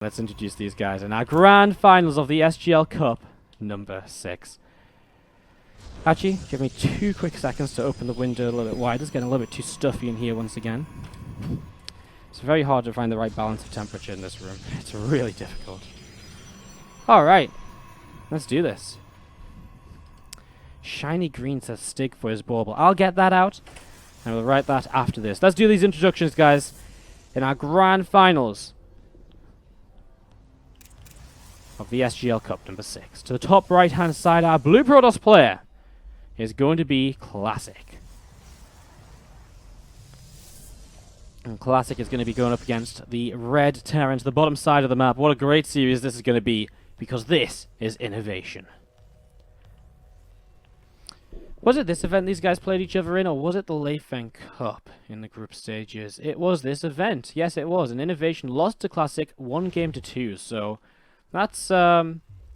Let's introduce these guys in our grand finals of the SGL Cup number 6. Actually, give me 2 quick seconds to open the window a little bit wider. It's getting a little bit too stuffy in here once again. It's very hard to find the right balance of temperature in this room. It's really difficult. Alright, let's do this. Shiny Green says Stig for his bauble. I'll get that out, and we'll write that after this. Let's do these introductions, guys, in our grand finals of the SGL Cup number 6. To the top right-hand side, our blue Protoss player is going to be Classic. And Classic is going to be going up against the red Terran to the bottom side of the map. What a great series this is going to be, because this is INnoVation. Was it this event these guys played each other in, or was it the Leifeng Cup in the group stages? It was this event. Yes, it was. And INnoVation lost to Classic 1-2, so that's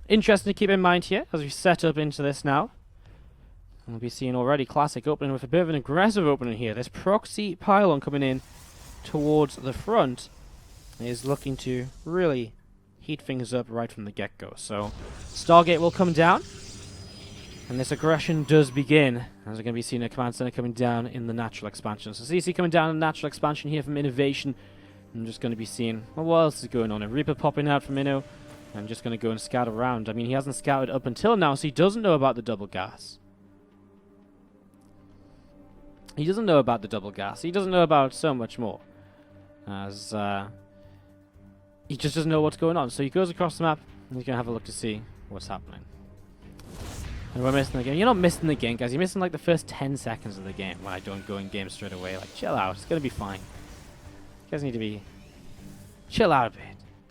interesting to keep in mind here as we set up into this now. We'll be seeing already Classic opening with a bit of an aggressive opening here. This proxy pylon coming in towards the front is looking to really heat things up right from the get-go. So Stargate will come down, and this aggression does begin, as we're going to be seeing a command center coming down in the natural expansion. So CC coming down in the natural expansion here from INnoVation. I'm just going to be seeing, well, what else is going on? A Reaper popping out from Inno. I'm just going to go and scout around. I mean, he hasn't scouted up until now, so he doesn't know about the double gas. He doesn't know about the double gas. He doesn't know about so much more. As he just doesn't know what's going on. So he goes across the map, and he's going to have a look to see what's happening. And we're missing the game. You're not missing the game, guys. You're missing like the first 10 seconds of the game when I don't go in game straight away. Like, chill out. It's going to be fine. You guys need to be... chill out a bit.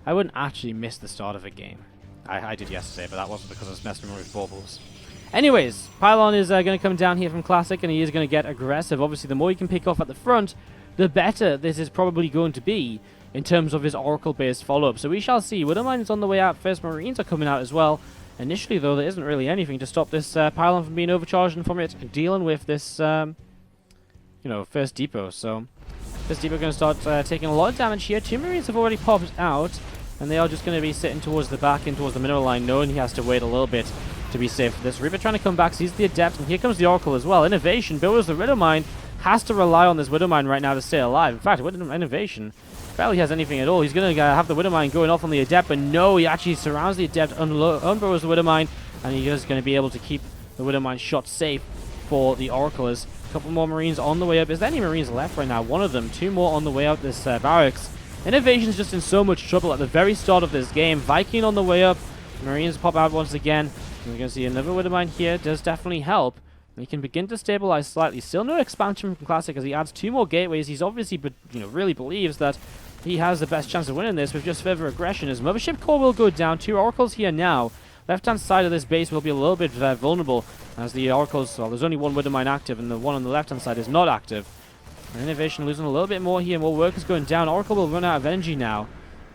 I wouldn't actually miss the start of a game. I did yesterday, but that wasn't because I was messing with baubles. Anyways, Pylon is going to come down here from Classic, and he is going to get aggressive. Obviously, the more you can pick off at the front, the better this is probably going to be in terms of his Oracle-based follow-up. So we shall see. Widowmine is on the way out. First Marines are coming out as well. Initially, though, there isn't really anything to stop this Pylon from being overcharged and from it dealing with this, first depot. So this depot going to start taking a lot of damage here. 2 Marines have already popped out, and they are just going to be sitting towards the back and towards the mineral line, knowing he has to wait a little bit to be safe for this. Reaper trying to come back, sees the Adept, and here comes the Oracle as well. INnoVation, builders the Widowmine, has to rely on this Widowmine right now to stay alive. In fact, INnoVation barely has anything at all. He's going to have the Widowmine going off on the Adept, but no, he actually surrounds the Adept, unburrows the Widowmine, and he is going to be able to keep the Widowmine shot safe for the Oracle. There's a couple more Marines on the way up. Is there any Marines left right now? One of them. 2 more on the way out this barracks. INnoVation's just in so much trouble at the very start of this game. Viking on the way up. Marines pop out once again. We're going to see another Widowmine here. Does definitely help. And he can begin to stabilize slightly. Still no expansion from Classic as he adds 2 more gateways. He's obviously, really believes that he has the best chance of winning this with just further aggression. His Mothership core will go down. 2 Oracles here now. Left-hand side of this base will be a little bit vulnerable as the Oracles, well, there's only 1 Widowmine active and the one on the left-hand side is not active. And INnoVation losing a little bit more here. More workers going down. Oracle will run out of energy now.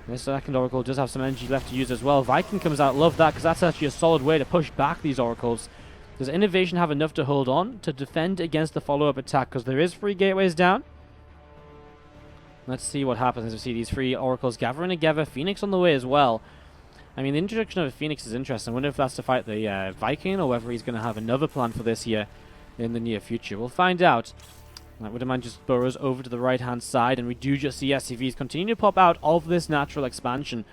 This second Oracle does have some energy left to use as well. Viking comes out. Love that, because that's actually a solid way to push back these Oracles. Does INnoVation have enough to hold on to defend against the follow-up attack? Because there is 3 gateways down. Let's see what happens as we see these 3 Oracles gathering together. Phoenix on the way as well. I mean, the introduction of a Phoenix is interesting. I wonder if that's to fight the Viking, or whether he's going to have another plan for this here in the near future. We'll find out. Widowmine just burrows over to the right-hand side, and we do just see SCVs continue to pop out of this natural expansion.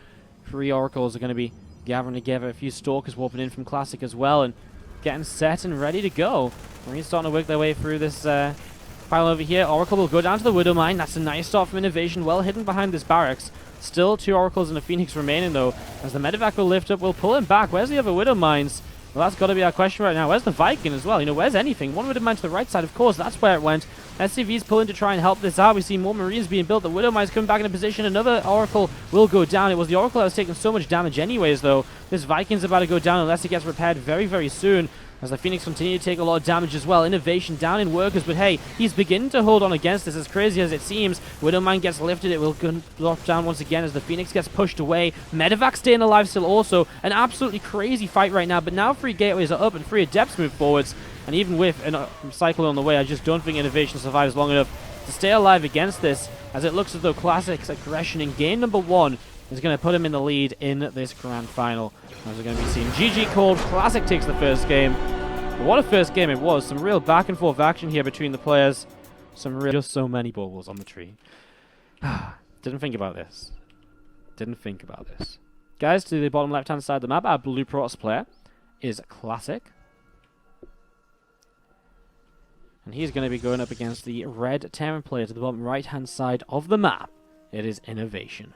3 Oracles are going to be gathering together. A few Stalkers warping in from Classic as well, and getting set and ready to go. Marines starting to work their way through this pile over here. Oracle will go down to the Widowmine. That's a nice start from INnoVation, well hidden behind this barracks. Still 2 Oracles and a Phoenix remaining, though, as the Medevac will lift up. We'll pull him back. Where's the other Widowmines? Well, that's got to be our question right now. Where's the Viking as well? Where's anything? 1 Widowmine to the right side, of course. That's where it went. SCV's pulling to try and help this out. We see more Marines being built. The Widowmine's coming back into position. Another Oracle will go down. It was the Oracle that was taking so much damage anyways, though. This Viking's about to go down unless it gets repaired very, very soon, as the Phoenix continue to take a lot of damage as well. INnoVation down in workers, but hey, he's beginning to hold on against this, as crazy as it seems. Widowmine gets lifted. It will drop down once again as the Phoenix gets pushed away. Medevac staying alive still also. An absolutely crazy fight right now, but now 3 gateways are up and 3 Adepts move forwards. And even with a cycle on the way, I just don't think INnoVation survives long enough to stay alive against this, as it looks as though Classic's aggression in game number 1 is going to put him in the lead in this grand final. As we're going to be seeing GG called. Classic takes the first game. But what a first game it was. Some real back and forth action here between the players. Just so many baubles on the tree. Didn't think about this. Didn't think about this. Guys, to the bottom left-hand side of the map, our blue Protoss player is Classic. And he's going to be going up against the red Terran player to the bottom right-hand side of the map. It is INnoVation.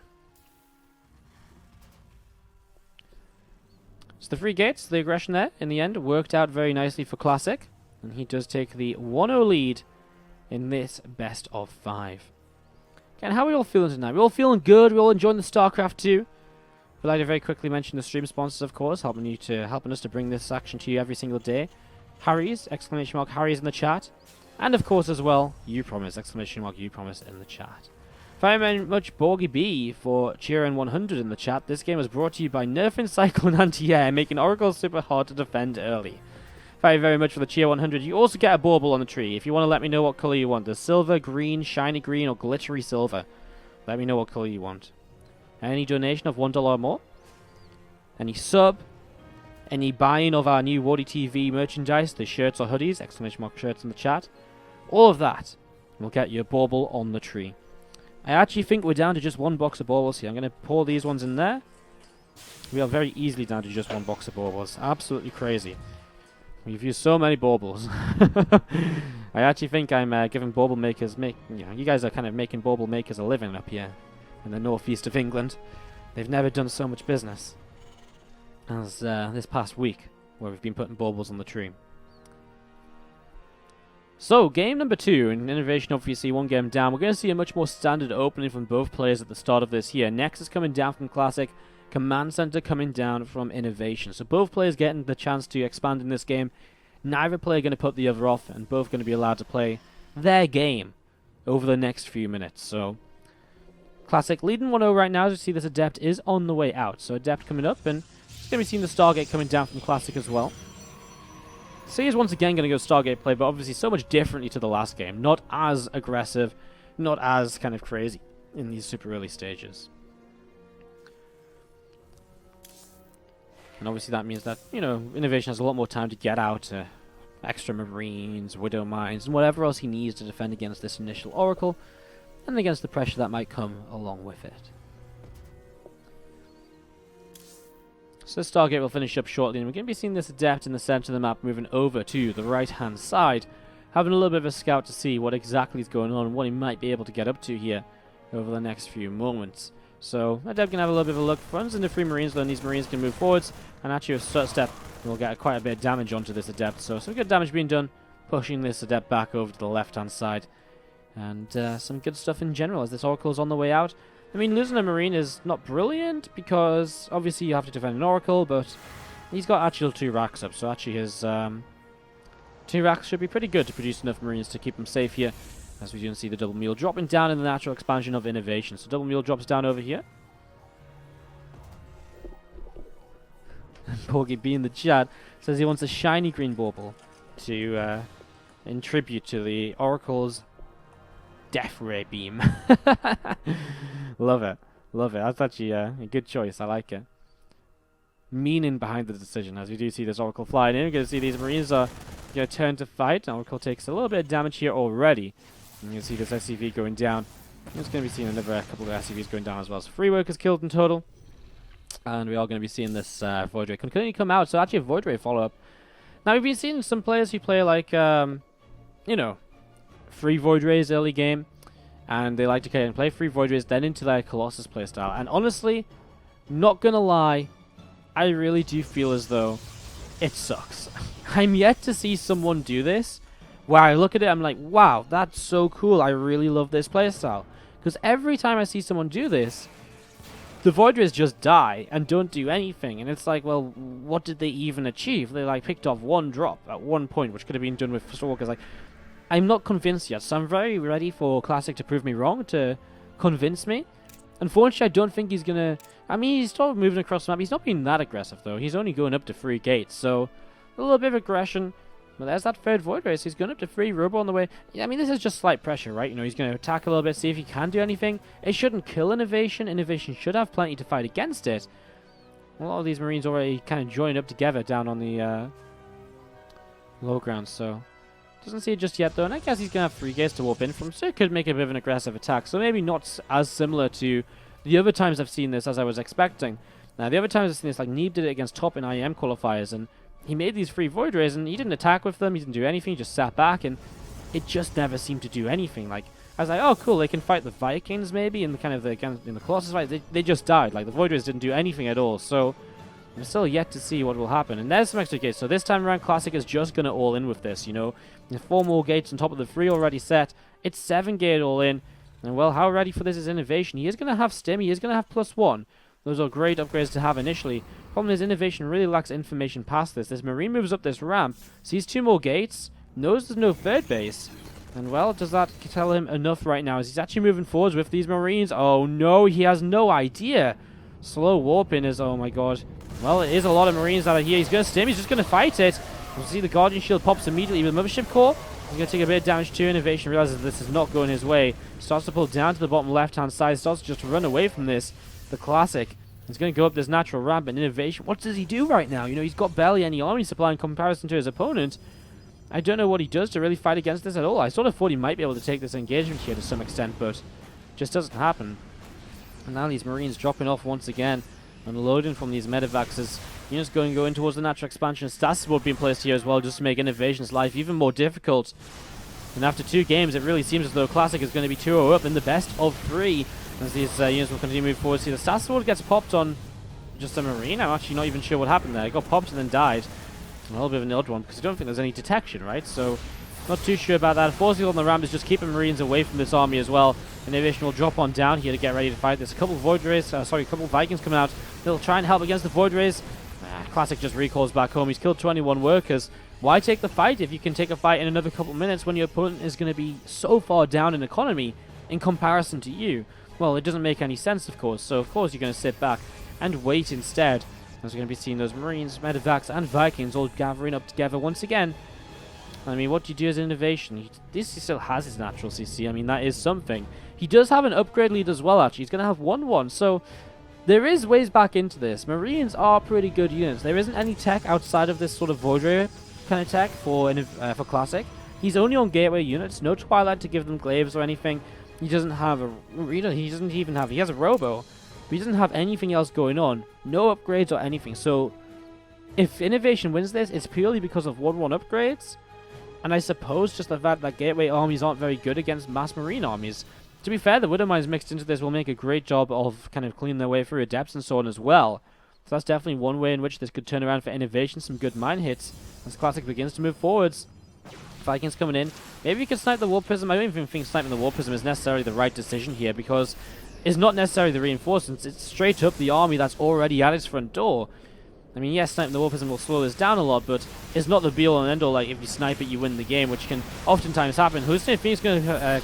So the 3 gates, the aggression there, in the end, worked out very nicely for Classic. And he does take the 1-0 lead in this best of 5. Again, how are we all feeling tonight? We're all feeling good. We're all enjoying the StarCraft 2. I'd like to very quickly mention the stream sponsors, of course, helping us to bring this action to you every single day. Harry's, exclamation mark, Harry's in the chat. And of course as well, You Promise, exclamation mark, You Promise in the chat. Very much Borgy B for Cheerin 100 in the chat. This game was brought to you by Nerfing Cyclone Anti-Air, making Oracle super hard to defend early. Very much for the Cheer 100. You also get a bauble on the tree. If you want to let me know what color you want, the silver, green, shiny green, or glittery silver. Let me know what color you want. Any donation of $1 or more, any sub, any buying of our new WardiTV merchandise, the shirts or hoodies, exclamation mark shirts in the chat, all of that will get you a bauble on the tree. I actually think we're down to just 1 box of baubles here. I'm going to pour these ones in there. We are very easily down to just 1 box of baubles. Absolutely crazy. We've used so many baubles. I actually think I'm giving bauble makers, you guys are kind of making bauble makers a living up here in the northeast of England. They've never done so much business as this past week, where we've been putting baubles on the tree. So, game number 2, in INnoVation obviously 1 game down. We're going to see a much more standard opening from both players at the start of this here. Nexus coming down from Classic, Command Center coming down from INnoVation. So both players getting the chance to expand in this game. Neither player going to put the other off, and both going to be allowed to play their game over the next few minutes. So, Classic leading 1-0 right now. As you see, this Adept is on the way out. So Adept coming up, and it's going to be seeing the Stargate coming down from Classic as well. So he's once again going to go Stargate play, but obviously so much differently to the last game. Not as aggressive, not as kind of crazy in these super early stages. And obviously that means that, INnoVation has a lot more time to get out extra Marines, Widow Mines, and whatever else he needs to defend against this initial Oracle, and against the pressure that might come along with it. So Stargate will finish up shortly, and we're going to be seeing this Adept in the center of the map moving over to the right-hand side, having a little bit of a scout to see what exactly is going on and what he might be able to get up to here over the next few moments. So Adept can have a little bit of a look, runs into 3 Marines, then these Marines can move forwards, and actually a step will get quite a bit of damage onto this Adept. So some good damage being done, pushing this Adept back over to the left-hand side, and some good stuff in general as this Oracle is on the way out. I mean, losing a Marine is not brilliant, because obviously you have to defend an Oracle, but he's got actual 2 racks up, so actually his 2 racks should be pretty good to produce enough Marines to keep him safe here, as we can see the double mule dropping down in the natural expansion of INnoVation. So double mule drops down over here. And Porgy B in the chat says he wants a shiny green bauble to in tribute to the Oracle's Death Ray Beam. Love it. Love it. That's actually a good choice. I like it. Meaning behind the decision, as we do see this Oracle flying in. We're going to see these Marines are going to turn to fight. Oracle takes a little bit of damage here already. And you can see this SCV going down. We're just going to be seeing another couple of SCVs going down as well. So 3 workers killed in total. And we are going to be seeing this Void Ray continue to come out. So actually a Void Ray follow-up. Now we've been seeing some players who play like, 3 Void Rays early game. And they like to play 3 Void Rays then into their Colossus playstyle. And honestly, not going to lie, I really do feel as though it sucks. I'm yet to see someone do this where I look at it, I'm like, wow, that's so cool. I really love this playstyle. Because every time I see someone do this, the Void Rays just die and don't do anything. And it's like, well, what did they even achieve? They like picked off 1 drop at 1 point, which could have been done with Stalkers. Like, I'm not convinced yet, so I'm very ready for Classic to prove me wrong, to convince me. Unfortunately, I don't think he's going to... I mean, he's still moving across the map. He's not being that aggressive, though. He's only going up to 3 gates, so a little bit of aggression But there's that third Void Race. He's going up to 3. Robo on the way. Yeah, I mean, this is just slight pressure, right? You know, he's going to attack a little bit, see if he can do anything. It shouldn't kill INnoVation. INnoVation should have plenty to fight against it. A lot of these Marines already kind of joined up together down on the low ground, so doesn't see it just yet though. And I guess he's gonna have 3 gates to warp in from, so it could make a bit of an aggressive attack. So maybe not as similar to the other times I've seen this as I was expecting. Now the other times I've seen this, like Neeb did it against top in IEM qualifiers, and he made these 3 Void Rays, and he didn't attack with them. He didn't do anything. He just sat back, and it just never seemed to do anything. Like I was like, oh cool, they can fight the Vikings maybe in the kind of in the Colossus fight. They just died. Like the Void Rays didn't do anything at all. So I'm still yet to see what will happen. And there's some extra gates. So this time around, Classic is just going to all in with this, you know. There's 4 more gates on top of the 3 already set. It's 7 gate all in. And well, how ready for this is INnoVation? He is going to have Stim. He is going to have +1. Those are great upgrades to have initially. Problem is, INnoVation really lacks information past this. This Marine moves up this ramp, sees 2 more gates, knows there's no third base. And well, does that tell him enough right now? As he's actually moving forwards with these Marines. Oh no, he has no idea. Slow warping is, oh my god. Well, it is a lot of Marines that are here. He's going to Stim. He's just going to fight it. We'll see the Guardian Shield pops immediately with Mothership Core. He's going to take a bit of damage too. INnoVation realizes this is not going his way. Starts to pull down to the bottom left-hand side. Starts to just run away from this. The Classic. He's going to go up this natural ramp. And INnoVation, what does he do right now? You know, he's got barely any army supply in comparison to his opponent. I don't know what he does to really fight against this at all. I sort of thought he might be able to take this engagement here to some extent, but just doesn't happen. And now these Marines dropping off once again. Unloading from these medevacs as units going in towards the natural expansion. Stasis board being placed here as well, just to make INnoVation's life even more difficult. And after 2 games, it really seems as though Classic is going to be 2-0 up in the best of 3. As these units will continue to move forward. See, the Stasis board gets popped on just a Marine. I'm actually not even sure what happened there. It got popped and then died. A little bit of an odd one, because I don't think there's any detection, right? So, not too sure about that. Forcing on the ramp is just keeping Marines away from this army as well. INnoVation will drop on down here to get ready to fight. There's a couple of Void Rays, a couple of Vikings coming out. They'll try and help against the Void Rays. Classic just recalls back home. He's killed 21 workers. Why take the fight if you can take a fight in another couple of minutes when your opponent is going to be so far down in economy in comparison to you? Well, it doesn't make any sense, of course. So, of course, you're going to sit back and wait instead. As we're going to be seeing those Marines, Medevacs, and Vikings all gathering up together once again. I mean, what do you do as INnoVation? He still has his natural CC. I mean, that is something. He does have an upgrade lead as well, actually. He's going to have 1-1. So, there is ways back into this. Marines are pretty good units. There isn't any tech outside of this sort of Void Ray kind of tech for Classic. He's only on Gateway units. No Twilight to give them glaives or anything. He doesn't have a... He doesn't even have... He has a Robo. But he doesn't have anything else going on. No upgrades or anything. So, if INnoVation wins this, it's purely because of 1-1 upgrades. And I suppose just the fact that Gateway armies aren't very good against mass Marine armies. To be fair, the Widow Mines mixed into this will make a great job of kind of cleaning their way through Adepts and so on as well. So that's definitely one way in which this could turn around for INnoVation. Some good mine hits as Classic begins to move forwards. Vikings coming in. Maybe you can snipe the War Prism. I don't even think sniping the War Prism is necessarily the right decision here, because it's not necessarily the reinforcements. It's straight up the army that's already at its front door. I mean, yes, sniping the War Prism will slow this down a lot, but it's not the be-all and end-all. Like, if you snipe it, you win the game, which can oftentimes happen. Hallucinating Phoenix going to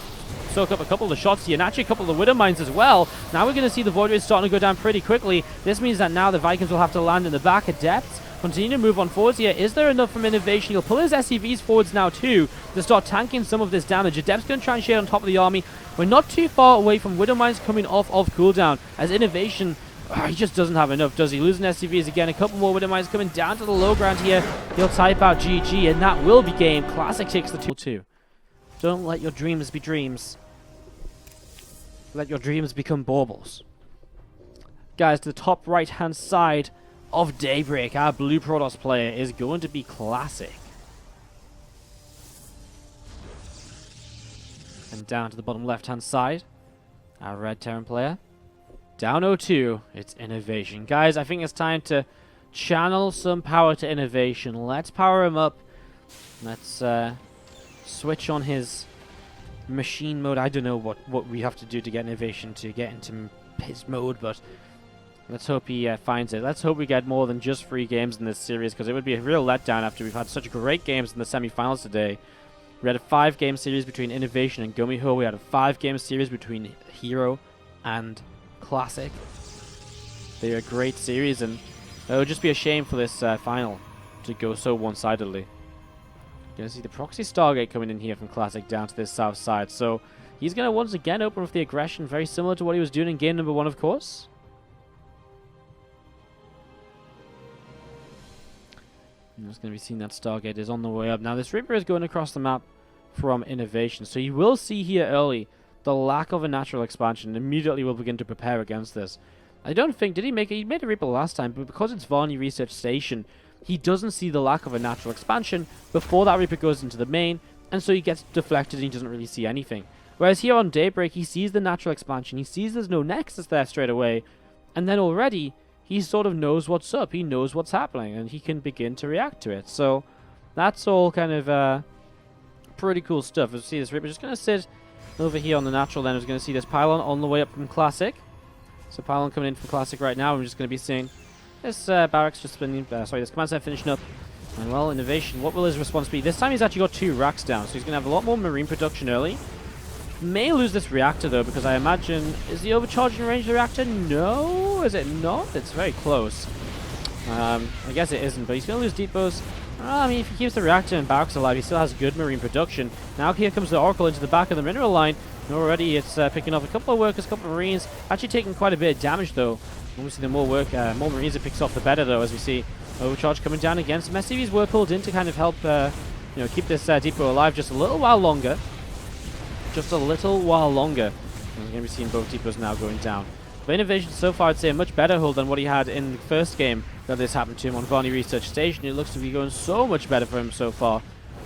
soak up a couple of the shots here, and actually a couple of the Widow Mines as well. Now we're going to see the Void Rays starting to go down pretty quickly. This means that now the Vikings will have to land in the back. Adepts continue to move on forwards here. Is there enough from INnoVation? He'll pull his SCVs forwards now too to start tanking some of this damage. Adept's going to try and shade on top of the army. We're not too far away from Widow Mines coming off of cooldown, as INnoVation... he just doesn't have enough, does he? Losing SCVs again. A couple more Widow Mines coming down to the low ground here. He'll type out GG, and that will be game. Classic takes the 2-2. Don't let your dreams be dreams. Let your dreams become baubles. Guys, to the top right-hand side of Daybreak, our blue Protoss player is going to be Classic. And down to the bottom left-hand side, our red Terran player. Down 0-2, it's INnoVation. Guys, I think it's time to channel some power to INnoVation. Let's power him up. Let's switch on his machine mode. I don't know what we have to do to get INnoVation to get into his mode, but let's hope he finds it. Let's hope we get more than just 3 games in this series, because it would be a real letdown after we've had such great games in the semifinals today. We had a 5-game series between INnoVation and Gumiho. We had a 5-game series between Hero and Classic. They're a great series, and it would just be a shame for this final to go so one-sidedly. Gonna see the proxy Stargate coming in here from Classic down to this south side. So he's gonna once again open with the aggression, very similar to what he was doing in game number 1, of course. I'm just gonna be seeing that Stargate is on the way up. Now this Reaper is going across the map from INnoVation. So you will see here early the lack of a natural expansion. Immediately will begin to prepare against this. I don't think, he made a Reaper last time, but because it's Varney Research Station, he doesn't see the lack of a natural expansion before that Reaper goes into the main, and so he gets deflected and he doesn't really see anything. Whereas here on Daybreak, he sees the natural expansion, he sees there's no Nexus there straight away, and then already he sort of knows what's up, he knows what's happening, and he can begin to react to it. So that's all kind of pretty cool stuff. As you see, this Reaper just going to sit over here on the natural, then we're going to see this Pylon on the way up from Classic. So Pylon coming in from Classic right now. We're just going to be seeing this barracks just spinning. This command center finishing up. And well, INnoVation, what will his response be? This time he's actually got 2 racks down, so he's going to have a lot more marine production early. May lose this reactor though, because I imagine, is the overcharging range of the reactor? No, is it not? It's very close. I guess it isn't, but he's going to lose depots. I mean, if he keeps the reactor and barracks alive, he still has good marine production. Now here comes the Oracle into the back of the mineral line. And already it's picking off a couple of workers, a couple of marines. Actually taking quite a bit of damage though. Obviously the more more marines it picks off, the better though, as we see overcharge coming down again. Some SCVs were pulled in to kind of help keep this depot alive just a little while longer. Just a little while longer. We're going to be seeing both depots now going down. But INnoVation so far, I'd say a much better hold than what he had in the first game that this happened to him on Varney Research Station. It looks to be going so much better for him so far.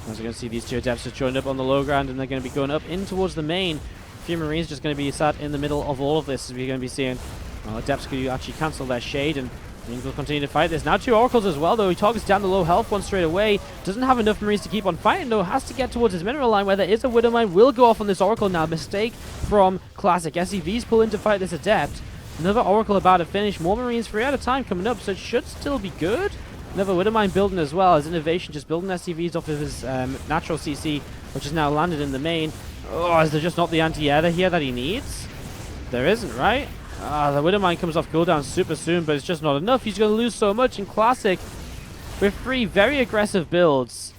As we're going to see these 2 adepts just joined up on the low ground, and they're going to be going up in towards the main. A few marines just going to be sat in the middle of all of this, as we're going to be seeing adepts could actually cancel their shade, and Marines will continue to fight this. Now 2 oracles as well though. He targets down the low health one straight away. Doesn't have enough marines to keep on fighting though. Has to get towards his mineral line where there is a widow mine. Will go off on this oracle now. Mistake from Classic. SCVs pull in to fight this adept. Another oracle about to finish. More marines 3 at a time coming up, so it should still be good. Another widow mine building as well as INnoVation just building SCVs off of his natural CC, which is now landed in the main. Oh, is there just not the anti-air here that he needs? There isn't, right? The widow mine comes off cooldown super soon, but it's just not enough. He's going to lose so much in Classic with 3 very aggressive builds.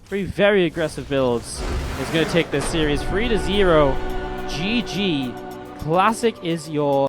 3 very aggressive builds. He's going to take this series 3-0. GG. Classic is your